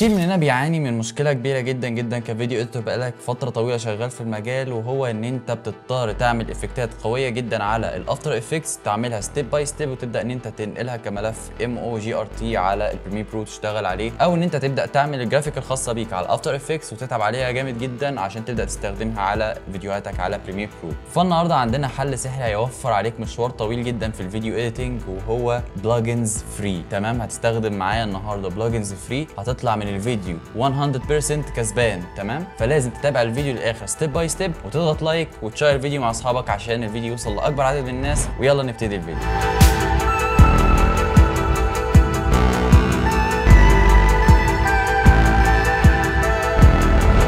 كتير مننا بيعاني من مشكله كبيره جدا جدا كفيديو اديتور بقالك فتره طويله شغال في المجال، وهو ان انت بتضطر تعمل افكتات قويه جدا على الافتر افكتس، تعملها ستيب باي ستيب وتبدا ان انت تنقلها كملف MOGRT على البريمير برو تشتغل عليه، او ان انت تبدا تعمل الجرافيك الخاصه بيك على الافتر افكتس وتتعب عليها جامد جدا عشان تبدا تستخدمها على فيديوهاتك على بريمير برو. فالنهارده عندنا حل سحري هيوفر عليك مشوار طويل جدا في الفيديو اديتنج، وهو بلجنز فري. تمام، هتستخدم معايا النهارده بلجنز فري هتطلع من الفيديو 100% كسبان. تمام، فلازم تتابع الفيديو للاخر ستيب باي ستيب، وتضغط لايك وتشير الفيديو مع اصحابك عشان الفيديو يوصل لاكبر عدد من الناس. ويلا نبتدي الفيديو.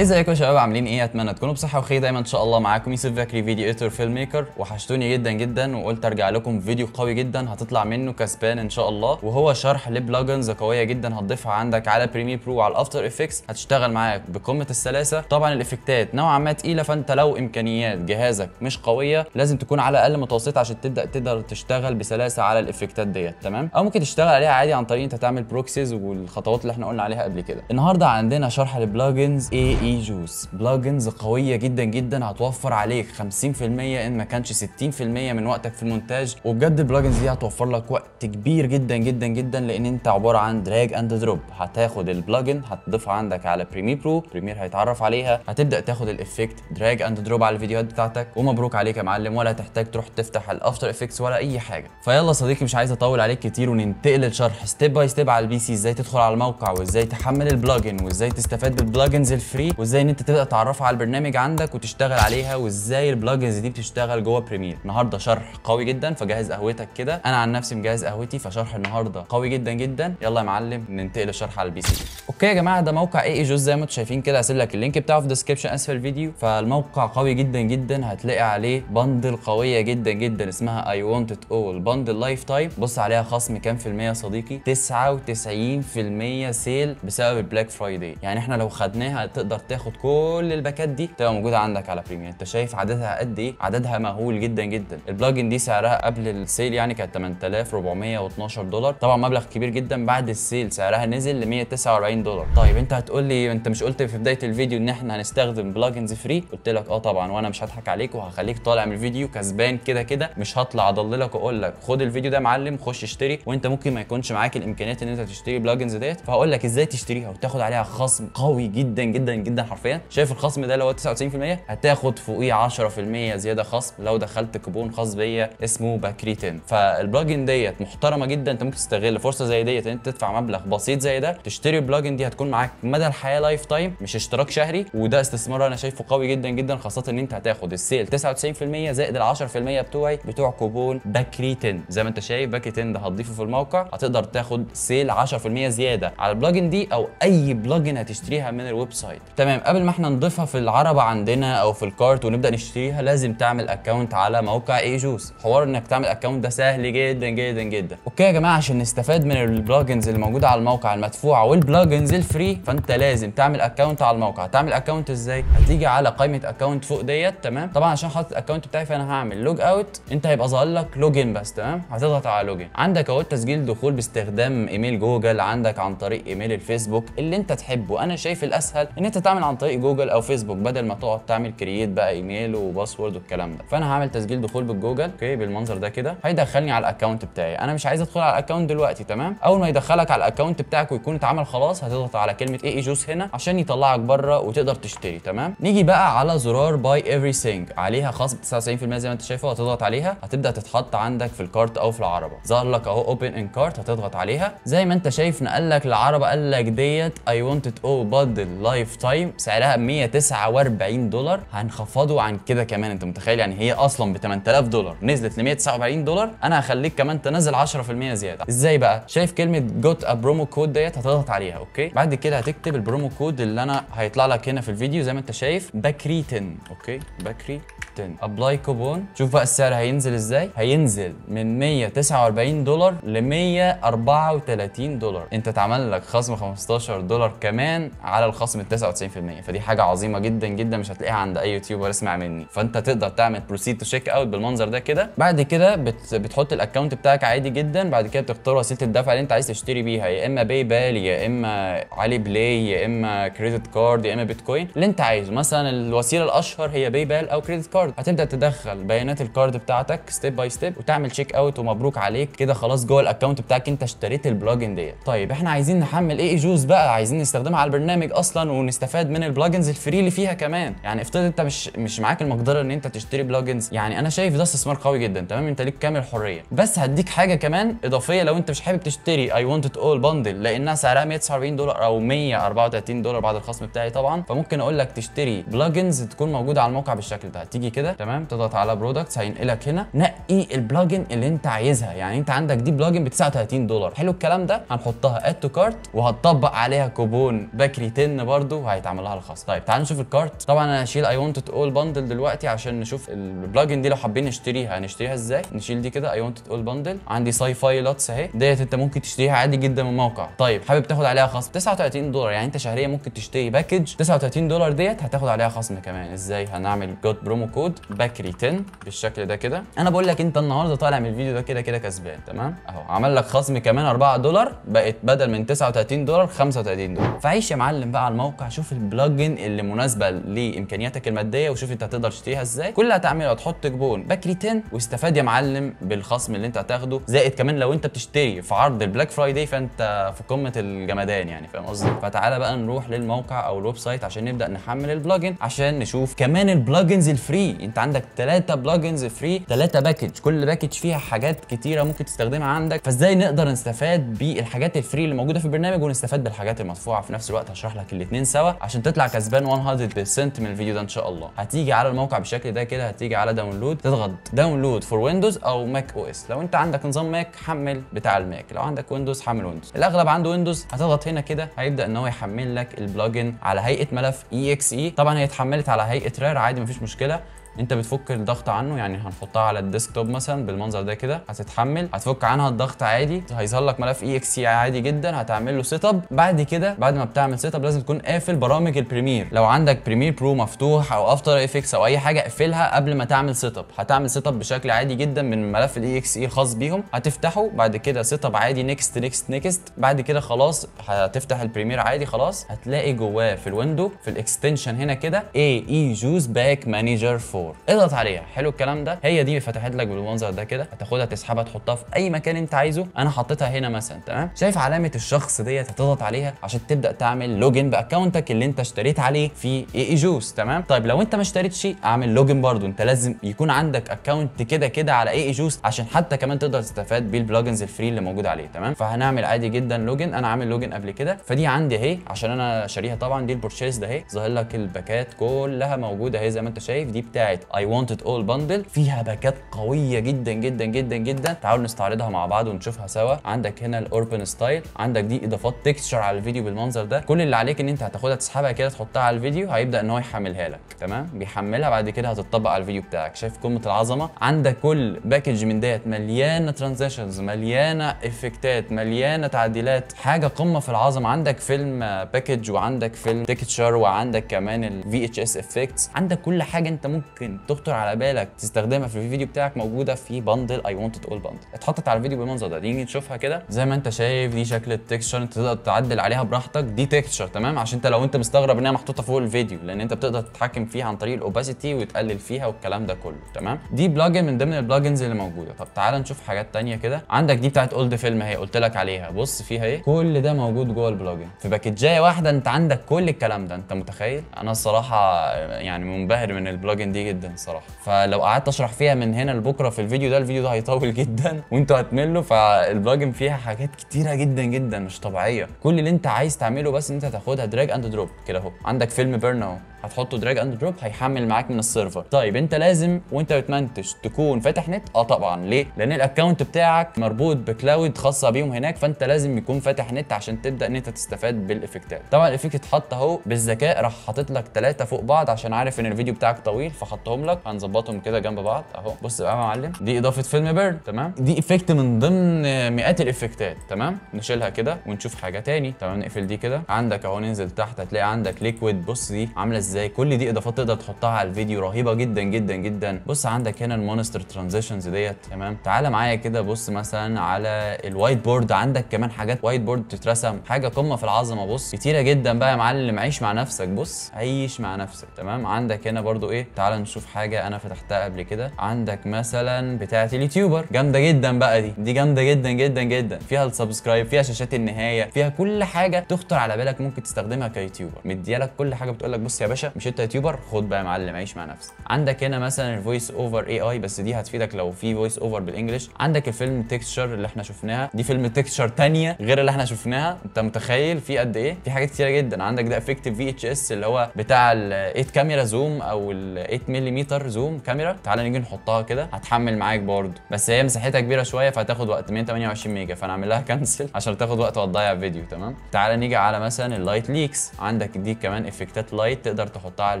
ازيكم يا شباب، عاملين ايه؟ اتمنى تكونوا بصحه وخير دايما ان شاء الله. معاكم يوسف فاكري، فيديو اديتور فيلم ميكر. وحشتوني جدا جدا وقلت ارجع لكم فيديو قوي جدا هتطلع منه كسبان ان شاء الله، وهو شرح لبلجنز قويه جدا هتضيفها عندك على بريمير برو وعلى الافتر افكتس، هتشتغل معاك بقمه السلاسه. طبعا الافكتات نوعا ما تقيله، فانت لو امكانيات جهازك مش قويه لازم تكون على الاقل متوسطه عشان تقدر تشتغل بسلاسه على الافكتات ديت. تمام، او ممكن تشتغل عليها عادي عن طريق انت تعمل بروكسيز والخطوات اللي احنا قلنا عليها قبل كده. النهارده عندنا شرح لبلجنز AE Juice، بلجنز قويه جدا جدا هتوفر عليك 50% ان ما كانش 60% من وقتك في المونتاج. وبجد البلجنز دي هتوفر لك وقت كبير جدا جدا جدا، لان انت عباره عن دراج اند دروب. هتاخد البلجن هتضيفها عندك على بريمير برو، بريمير هيتعرف عليها، هتبدا تاخد الافكت دراج اند دروب على الفيديوهات بتاعتك، ومبروك عليك يا معلم، ولا تحتاج تروح تفتح الافتر افكتس ولا اي حاجه. فيلا صديقي، مش عايز اطول عليك كتير وننتقل للشرح ستيب باي ستيب على البي سي، ازاي تدخل على الموقع وازاي تحمل البلجن وازاي تستفاد بالبلجنز الفري، وازاي ان انت تبدا تعرفها على البرنامج عندك وتشتغل عليها، وازاي البلجنز دي بتشتغل جوه بريمير. النهارده شرح قوي جدا، فجهز قهوتك كده. انا عن نفسي مجهز قهوتي، فشرح النهارده قوي جدا جدا. يلا يا معلم ننتقل للشرح على البي سي. اوكي يا جماعه، ده موقع AE Juice زي ما انتم شايفين كده، هسيب لك اللينك بتاعه في الديسكربشن اسفل الفيديو. فالموقع قوي جدا جدا، هتلاقي عليه بندل قويه جدا جدا اسمها I want it all بندل لايف تايم. بص عليها خصم كام في المية يا صديقي؟ 99% سيل بسبب البلاك فرايداي. يعني احنا لو خدناها تقدر تاخد كل الباكات دي تبقى موجوده عندك على بريمير. انت شايف عددها قد ايه؟ عددها مهول جدا جدا. البلجن دي سعرها قبل السيل يعني كانت 8412 دولار، طبعا مبلغ كبير جدا. بعد السيل سعرها نزل ل 149 دولار. طيب انت هتقول لي انت مش قلت في بدايه الفيديو ان احنا هنستخدم بلجنز فري؟ قلت لك اه طبعا، وانا مش هضحك عليك وهخليك طالع من الفيديو كسبان كده كده. مش هطلع اضللك واقول لك خد الفيديو ده يا معلم خش اشتري، وانت ممكن ما يكونش معاك الامكانيات ان انت تشتري بلجنز ديت. فهقول لك ازاي تشتريها وتاخد عليها خصم قوي جدا جدا جدا. حرفيا شايف الخصم ده اللي هو 99%؟ هتاخد فوقيه 10% زياده خصم لو دخلت كوبون خاص بيا اسمه باكري 10. فالبلجن ديت محترمه جدا، انت ممكن تستغل فرصه زي ديت ان انت تدفع مبلغ بسيط زي ده تشتري البلجن دي، هتكون معاك مدى الحياه لايف تايم، مش اشتراك شهري. وده استثمار انا شايفه قوي جدا جدا، خاصه ان انت هتاخد السيل 99% زائد ال 10% بتوع كوبون باكري 10. زي ما انت شايف باكري 10 ده هتضيفه في الموقع، هتقدر تاخد سيل 10% زياده على البلجن دي او اي بلجن هتشتريها من الويب سايت. تمام، قبل ما احنا نضيفها في العربه عندنا او في الكارت ونبدا نشتريها لازم تعمل اكونت على موقع AE Juice. حوار انك تعمل اكونت ده سهل جدا جدا جدا. اوكي يا جماعه، عشان نستفاد من البلجنز اللي موجوده على الموقع المدفوعه والبلجنز الفري، فانت لازم تعمل اكونت على الموقع. تعمل اكونت ازاي؟ هتيجي على قائمه اكونت فوق ديت. تمام، طبعا عشان حاطط الاكونت بتاعي فانا هعمل لوج اوت، انت هيبقى ظاهر لك لوجن بس. تمام، هتضغط على لوجن. عندك اهو تسجيل دخول باستخدام ايميل جوجل، عندك عن طريق ايميل الفيسبوك اللي انت تحبه. انا شايف الاسهل ان انت تعمل عن طريق جوجل او فيسبوك بدل ما تقعد تعمل كرييت بقى ايميل وباسورد والكلام ده. فانا هعمل تسجيل دخول بالجوجل. اوكي، بالمنظر ده كده هيدخلني على الاكونت بتاعي. انا مش عايز ادخل على الاكونت دلوقتي. تمام، اول ما يدخلك على الاكونت بتاعك ويكون اتعمل خلاص هتضغط على كلمه AE Juice هنا عشان يطلعك بره وتقدر تشتري. تمام، نيجي بقى على زرار باي everything، عليها خصم 99% زي ما انت شايفه. هتضغط عليها هتبدا تتحط عندك في الكارت او في العربه. ظهر لك اهو اوبن ان كارت، هتضغط عليها زي ما انت شايف. نقل لك العربه، قال لك ديت I want it all bundle لايف تايم، سعرها 149 دولار. هنخفضه عن كده كمان. انت متخيل يعني هي اصلا ب 8000 دولار نزلت ل 149 دولار، انا هخليك كمان تنزل 10% زياده. ازاي بقى؟ شايف كلمه جوت ا برومو كود ديت؟ هتضغط عليها. اوكي، بعد كده هتكتب البرومو كود اللي انا هيطلع لك هنا في الفيديو زي ما انت شايف باكري 10. اوكي، باكري 10 ابلاي كوبون. شوف بقى السعر هينزل ازاي، هينزل من 149 دولار ل 134 دولار. انت اتعمل لك خصم 15 دولار كمان على الخصم ال 99%، فدي حاجه عظيمه جدا جدا مش هتلاقيها عند اي يوتيوبر اسمع مني. فانت تقدر تعمل بروسيد تو تشيك اوت بالمنظر ده كده. بعد كده بتحط الاكونت بتاعك عادي جدا. بعد كده بتختار وسيله الدفع اللي انت عايز تشتري بيها، يا اما باي بال، يا اما علي بلاي، يا اما كريدت كارد، يا اما بيتكوين، اللي انت عايزه. مثلا الوسيله الاشهر هي باي بال او كريدت كارد. هتبدا تدخل بيانات الكارد بتاعتك ستيب باي ستيب وتعمل تشيك اوت، ومبروك عليك كده خلاص جوه الاكونت بتاعك انت اشتريت البلجن ديت. طيب احنا عايزين نحمل اي جوز بقى، عايزين نستخدمها على البرنامج اصلا ونستفاد من البلجنز الفري اللي فيها كمان. يعني افترض انت مش معاك المقدره ان انت تشتري بلجنز، يعني انا شايف ده استثمار قوي جدا. تمام، انت ليك كامل الحريه، بس هديك حاجه كمان اضافيه لو انت مش حابب تشتري اي ونت ات اول باندل لانها سعرها 149 دولار او 134 دولار بعد الخصم بتاعي طبعا. فممكن اقول لك تشتري بلجنز تكون موجوده على الموقع بالشكل ده. هتيجي كده تمام، تضغط على برودكتس، هينقلك هنا نقي البلجن اللي انت عايزها. يعني انت عندك دي بلجن ب 39 دولار. حلو الكلام ده، هنحطها اد تو كارت وهتطبق عليها كوبون بكري 10 برده وهيتعمل لها الخصم. طيب تعالوا نشوف الكارت. طبعا انا هشيل اي ونت ات اول باندل دلوقتي عشان نشوف البلجن دي لو حابين نشتريها هنشتريها ازاي. نشيل دي كده اي ونت ات اول باندل. عندي ساي فاي لاتس اهي، ديت انت ممكن تشتريها عادي جدا من الموقع. طيب حابب تاخد عليها خصم 39 دولار، يعني انت شهريا ممكن تشتري باكج 39 دولار ديت هتاخد عليها خصم كمان. ازاي؟ هنعمل جوت برومو كود بكري 10 بالشكل ده كده. انا بقول لك انت النهارده طالع من الفيديو ده كده كده كسبان. تمام اهو، عمل لك خصم كمان 4 دولار، بقت بدل من 39 دولار 35 دولار. فعيش يا معلم بقى على الموقع، شوف البلجن اللي مناسبه لامكانياتك الماديه وشوف انت هتقدر تشتريها ازاي. كل اللي هتعمله هتحط كوبون بكري 10 واستفاد يا معلم بالخصم اللي انت هتاخده. زائد كمان لو انت بتشتري في عرض البلاك فرايداي فانت في قمه الجمدان يعني، فاهم قصدي؟ فتعالى بقى نروح للموقع او الويب سايت عشان نبدا نحمل البلجن، عشان نشوف كمان البلجنز الفري. انت عندك 3 بلجنز فري، 3 باكج، كل باكج فيها حاجات كتيره ممكن تستخدمها عندك. فازاي نقدر نستفاد بالحاجات الفري اللي موجوده في البرنامج ونستفاد بالحاجات المدفوعه في نفس الوقت؟ هشرح لك الاثنين سوا عشان تطلع كسبان 100% من الفيديو ده ان شاء الله. هتيجي على الموقع بالشكل ده كده، هتيجي على داونلود، تضغط داونلود فور ويندوز او ماك او اس. لو انت عندك نظام ماك حمل بتاع الماك، لو عندك ويندوز حمل ويندوز. الاغلب عنده ويندوز. هتضغط هنا كده هيبدا ان هو يحمل لك البلجن على هيئه ملف exe. طبعا هي اتحملت على هيئه رار عادي مفيش مشكله. انت بتفك الضغط عنه، يعني هنحطها على الديسكتوب مثلا بالمنظر ده كده، هتتحمل، هتفك عنها الضغط عادي، هيظهر لك ملف exe عادي جدا. هتعمل له سيت اب. بعد كده بعد ما بتعمل سيت اب لازم تكون قافل برامج البريمير. لو عندك بريمير برو مفتوح او افتر افكس او اي حاجه اقفلها قبل ما تعمل سيت اب. هتعمل سيت اب بشكل عادي جدا من ملف exe الخاص بيهم، هتفتحه. بعد كده سيت اب عادي، نيكست نيكست نيكست. بعد كده خلاص هتفتح البريمير عادي خلاص. هتلاقي جواه في الويندو في الاكستنشن هنا كده AEJUICE باك مانجر 4، اضغط عليها. حلو الكلام ده، هي دي فتحت لك بالمنظر ده كده. هتاخدها تسحبها تحطها في اي مكان انت عايزه. انا حطيتها هنا مثلا. تمام، شايف علامه الشخص ديت؟ هتضغط عليها عشان تبدا تعمل لوجن باكونتك اللي انت اشتريت عليه في AEJUICE. تمام، طيب لو انت ما اشتريتش اعمل لوجن برضو. انت لازم يكون عندك اكونت كده كده على AEJUICE عشان حتى كمان تقدر تستفاد بالبلجنز الفري اللي موجود عليه. تمام، فهنعمل عادي جدا لوجن. انا عامل لوجن قبل كده، فدي عندي اهي عشان انا شاريها طبعا. دي البورشيز ده اهي، ظاهر لك الباكات كلها موجوده اهي زي ما انت شايف. دي بتاعت I want it all bundle، فيها باكات قويه جدا جدا جدا جدا. تعالوا نستعرضها مع بعض ونشوفها سوا. عندك هنا الاوربن ستايل، عندك دي اضافات تكستشر على الفيديو بالمنظر ده. كل اللي عليك ان انت هتاخدها تسحبها كده تحطها على الفيديو، هيبدا ان هو يحملها لك. تمام، بيحملها بعد كده هتطبق على الفيديو بتاعك. شايف قمه العظمه؟ عندك كل باكج من ديت مليانه ترانزيشنز، مليانه افكتات، مليانه تعديلات، حاجه قمه في العظمه. عندك فيلم باكج، وعندك فيلم تكستشر، وعندك كمان الفي اتش اس افكتس. عندك كل حاجه انت ممكن تخطر على بالك تستخدمها في الفيديو بتاعك موجوده في بندل اي ونت ات اول بندل. اتحطت على الفيديو بالمنظر ده. نيجي نشوفها كده زي ما انت شايف. دي شكل التكستشر، انت تقدر تعدل عليها براحتك. دي تكستشر تمام، عشان انت لو انت مستغرب انها محطوطه فوق الفيديو، لان انت بتقدر تتحكم فيها عن طريق الاوباسيتي وتقلل فيها والكلام ده كله. تمام، دي بلجن من ضمن البلجنز اللي موجوده. طب تعالى نشوف حاجات ثانيه كده. عندك دي بتاعت اولد فيلم اهي، قلت لك عليها. بص فيها ايه، كل ده موجود جوه البلجن في باكجايه واحده. انت عندك كل الكلام ده، انت متخيل؟ انا الصراحه يعني منبهر من البلجن دي جدا الصراحه. فلو قعدت اشرح فيها من هنا لبكره في الفيديو ده، الفيديو ده هيطول جدا وانتوا هتملوا. فالبلجن فيها حاجات كتيره جدا جدا مش طبيعيه. كل اللي انت عايز تعمله بس انت تاخدها دراج اند دروب كده اهو. عندك فيلم بيرن اهو، هتحطه دراج اند دروب هيحمل معاك من السيرفر. طيب انت لازم وانت بتمنتج تكون فاتح نت؟ طبعا. ليه؟ لان الاكونت بتاعك مربوط بكلاود خاصه بيهم هناك، فانت لازم يكون فاتح نت عشان تبدا ان انت تستفاد بالافكتات. طبعا الافكت اتحط اهو بالذكاء، راح حاطط لك 3 فوق بعض عشان عارف ان الفيديو بتاعك طويل فحطهم لك. هنظبطهم كده جنب بعض اهو. بص بقى يا معلم، دي اضافه فيلم بيرن، تمام؟ دي افكت من ضمن مئات الافكتات، تمام؟ نشيلها كده ونشوف حاجه تاني، تمام؟ نقفل دي كده. عندك اهو ننزل تحت هتلاقي عندك ليكويد. بص دي عامله ازاي، كل دي اضافات تقدر تحطها على الفيديو رهيبه جدا جدا جدا. بص عندك هنا المونستر ترانزيشنز ديت، تمام؟ تعالى معايا كده بص مثلا على الوايت بورد، عندك كمان حاجات وايت بورد تترسم، حاجه قمه في العظمه. بص كتيره جدا بقى يا معلم، عيش مع نفسك. بص عيش مع نفسك، تمام؟ عندك هنا برضو ايه، تعالى نشوف حاجه انا فتحتها قبل كده. عندك مثلا بتاعه اليوتيوبر، جامده جدا بقى دي جامده جدا جدا جدا، فيها السبسكرايب، فيها شاشات النهايه، فيها كل حاجه تخطر على بالك ممكن تستخدمها كيوتيوبر، مديالك كل حاجه بتقول لك بص يا باشا مش انت يوتيوبر، خد بقى يا معلم عيش مع نفسك. عندك هنا مثلا الفويس اوفر اي اي، بس دي هتفيدك لو في فويس اوفر بالانجلش. عندك الفيلم تكستشر اللي احنا شفناها، دي فيلم تكستشر ثانيه غير اللي احنا شفناها. انت متخيل في قد ايه؟ في حاجات كتيره جدا. عندك ده افكتيف في اتش اس اللي هو بتاع ال 8 كاميرا زوم او ال 8 ملم زوم كاميرا. تعالى نيجي نحطها كده هتحمل معاك برضه، بس هي مساحتها كبيره شويه فهتاخد وقت، 128 ميجا، فانا اعمل لها كنسل عشان تاخد وقت وتضيع الفيديو، تمام؟ تعالى نيجي على مثلا اللايت ليكس، عندك دي كمان افكتات لايت تقدر تحطها على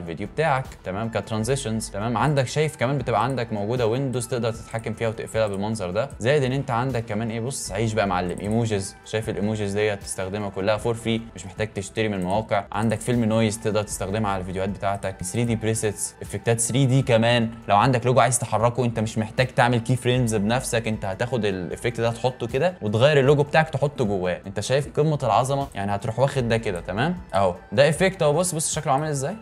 الفيديو بتاعك، تمام؟ كترانزيشنز، تمام؟ عندك شايف كمان بتبقى عندك موجوده ويندوز تقدر تتحكم فيها وتقفلها بالمنظر ده. زائد ان انت عندك كمان ايه، بص عيش بقى معلم، ايموجيز. شايف الايموجيز ديت تستخدمها كلها فور فري، مش محتاج تشتري من مواقع. عندك فيلم نويز تقدر تستخدمها على الفيديوهات بتاعتك، 3 دي بريسيتس، افكتات 3 دي كمان. لو عندك لوجو عايز تحركه انت مش محتاج تعمل كي فريمز بنفسك، انت هتاخد الافكت ده تحطه كده وتغير اللوجو بتاعك تحطه جواه. انت شايف قمه العظمه يعني، هتروح واخد ده كده، تمام؟ اهو ده افكت اهو. بص شكله عامل ازاي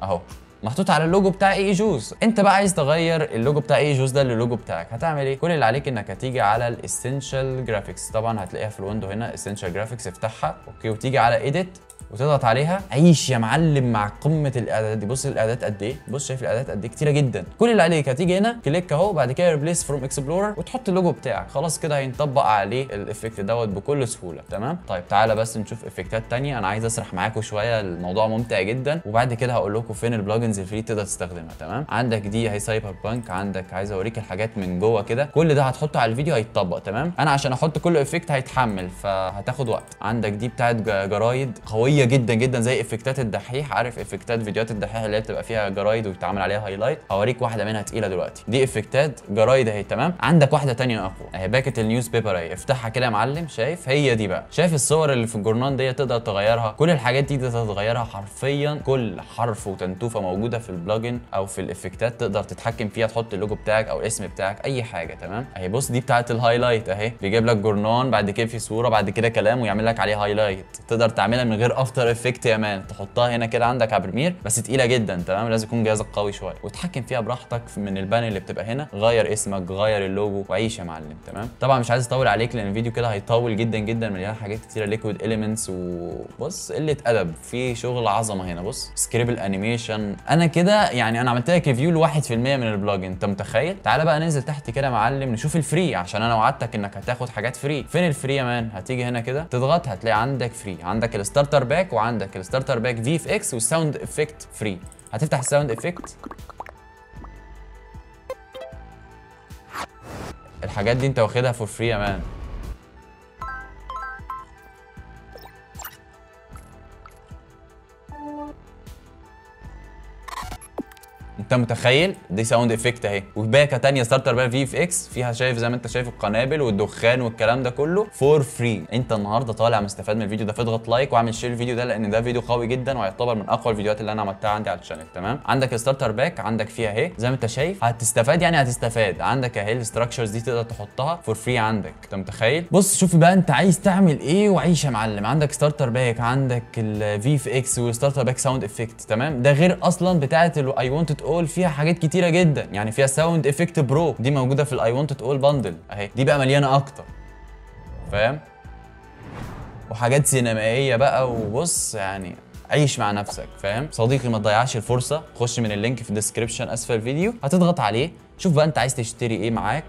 اهو، محطوط على اللوجو بتاع اي جوز. انت بقى عايز تغير اللوجو بتاع اي جوز ده للوجو بتاعك، هتعمل ايه؟ كل اللي عليك انك هتيجي على الاسينشال جرافيكس، طبعا هتلاقيها في الويندو هنا اسينشال جرافيكس، افتحها اوكي وتيجي على ايديت وتضغط عليها. عيش يا معلم مع قمه الاعدادات دي. بص الاعدادات قد ايه، بص شايف الاعدادات قد ايه، كتيره جدا. كل اللي عليك هتيجي هنا كليك اهو، بعد كده ريبليس فروم اكسبلورر وتحط اللوجو بتاعك، خلاص كده هينطبق عليه الافكت دوت بكل سهوله، تمام؟ طيب تعالى بس نشوف افكتات ثانيه، انا عايز اسرح معاكم شويه، الموضوع ممتع جدا، وبعد كده هقول لكم فين البلجنز الفري تقدر تستخدمها، تمام؟ عندك دي هي سايبر بانك، عندك عايز اوريك الحاجات من جوه كده، كل ده هتحطه على الفيديو هيتطبق، تمام؟ انا عشان احط كل افكت هيتحمل فهتاخد وقت. عندك دي بتاعت جرايد قويه جدا جدا زي افكتات الدحيح، عارف افكتات فيديوهات الدحيح اللي هي بتبقى فيها جرايد ويتعمل عليها هايلايت؟ هوريك واحده منها تقيله دلوقتي، دي افكتات جرايد اهي، تمام؟ عندك واحده ثانيه اقوى اهي، باكت النيوز بيبر اهي، افتحها كده يا معلم، شايف؟ هي دي بقى، شايف الصور اللي في الجورنال دي تقدر تغيرها، كل الحاجات دي تقدر تغيرها حرفيا، كل حرف وتنتوفه موجوده في البلجن او في الافكتات تقدر تتحكم فيها، تحط اللوجو بتاعك او الاسم بتاعك اي حاجه، تمام؟ اهي بص دي بتاعت الهايلايت اهي، بيجيب لك جورنال بعد كده في صوره بعد كده كلام ويعمل لك عليه هايلايت، تقدر تعملها من غير افتر افكت يا مان، تحطها هنا كده عندك على بريمير، بس تقيله جدا، تمام؟ لازم يكون جهازك قوي شويه وتحكم فيها براحتك من البانل اللي بتبقى هنا، غير اسمك غير اللوجو وعيش يا معلم، تمام؟ طبعا مش عايز اطول عليك لان الفيديو كده هيطول جدا جدا، مليان حاجات كتيره، ليكويد اليمنتس، وبص قله ادب في شغل عظمه هنا. بص سكريبل انيميشن، انا كده يعني انا عملت لك ريفيو ل 1% من البلجن، انت متخيل؟ تعالى بقى ننزل تحت كده يا معلم نشوف الفري، عشان انا وعدتك انك هتاخد حاجات فري. فين الفري يا مان؟ هتيجي هنا كده تضغط هتلاقي عندك فري، عندك الستارتر باك وعندك الستارتر باك في اف اكس والساوند افكت فري. هتفتح الساوند افكت، الحاجات دي انت واخدها فور فري يا مان. انت متخيل؟ دي ساوند افكت اهي، وباكه ثانيه ستارتر بقى في اف اكس فيها، شايف زي ما انت شايف القنابل والدخان والكلام ده كله فور فري. انت النهارده طالع مستفاد من الفيديو ده، فاضغط لايك واعمل شير الفيديو ده لان ده فيديو قوي جدا وهيعتبر من اقوى الفيديوهات اللي انا عملتها عندي على الشانل، تمام؟ عندك الستارتر باك، عندك فيها اهي زي ما انت شايف، هتستفاد يعني هتستفاد. عندك اهي الستراكشرز دي تقدر تحطها فور فري عندك، انت متخيل؟ بص شوف بقى انت عايز تعمل ايه وعيش يا معلم. عندك ستارتر باك، عندك الفي اف اكس والستارتر باك ساوند افكت، تمام؟ ده غير اصلا بتاعه اي ونت ات اول، فيها حاجات كتيره جدا، يعني فيها ساوند افكت برو دي موجوده في الاي ونت ات اول باندل اهي، دي بقى مليانه اكتر، فاهم؟ وحاجات سينمائيه بقى، وبص يعني عيش مع نفسك، فاهم؟ صديقي ما تضيعش الفرصه، خش من اللينك في الديسكربشن اسفل الفيديو هتضغط عليه، شوف بقى انت عايز تشتري ايه معاك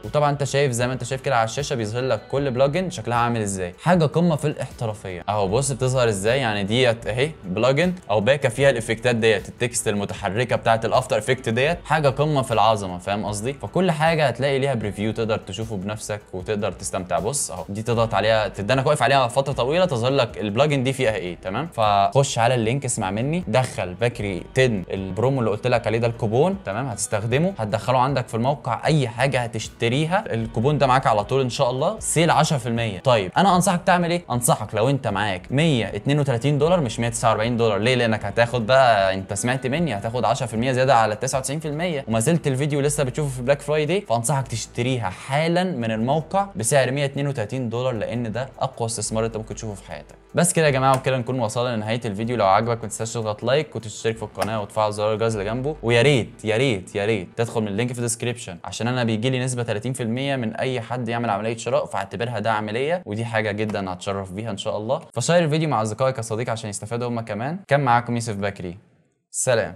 وطبعا انت شايف زي ما انت شايف كده على الشاشه بيظهر لك كل بلجن شكلها عامل ازاي. حاجه قمه في الاحترافيه اهو. بص بتظهر ازاي، يعني ديت اهي بلجن او باكه فيها الافكتات ديت، التكست المتحركه بتاعه الافتر افكت ديت، حاجه قمه في العظمه، فاهم قصدي؟ فكل حاجه هتلاقي ليها بريفيو تقدر تشوفه بنفسك وتقدر تستمتع. بص اهو دي تضغط عليها تدانك واقف عليها فتره طويله تظهر لك البلجن دي فيها ايه. تمام، فخش على اللينك اسمع مني، دخل باكري 10 البرومو اللي قلت لك عليه ده الكوبون. تمام، هتستخدمه هتدخله عندك في الموقع، اي حاجه هتشتريها الكوبون ده معاك على طول ان شاء الله، سيل 10%. طيب انا انصحك تعمل ايه؟ انصحك لو انت معاك 132 دولار مش 149 دولار، ليه؟ لانك هتاخد بقى، انت سمعت مني، هتاخد 10% زياده على 99%، وما زلت الفيديو لسه بتشوفه في بلاك فرايداي، فانصحك تشتريها حالا من الموقع بسعر 132 دولار، لان ده اقوى استثمار انت ممكن تشوفه في حياتك. بس كده يا جماعه، وكده نكون وصلنا لنهايه الفيديو. لو عجبك ما تنساش تضغط لايك وتشترك في القناه وتفعل زر الجرس اللي جنبه، ويا ريت يا ريت يا ريت تدخل من اللينك في الديسكربشن، عشان انا بيجي لي نسبه 30% من اي حد يعمل عمليه شراء، فاعتبرها دعم ليا، ودي حاجه جدا هتشرف بيها ان شاء الله. فشير الفيديو مع اصدقائك يا صديقي عشان يستفادوا هم كمان. كان معاكم يوسف بكري، سلام.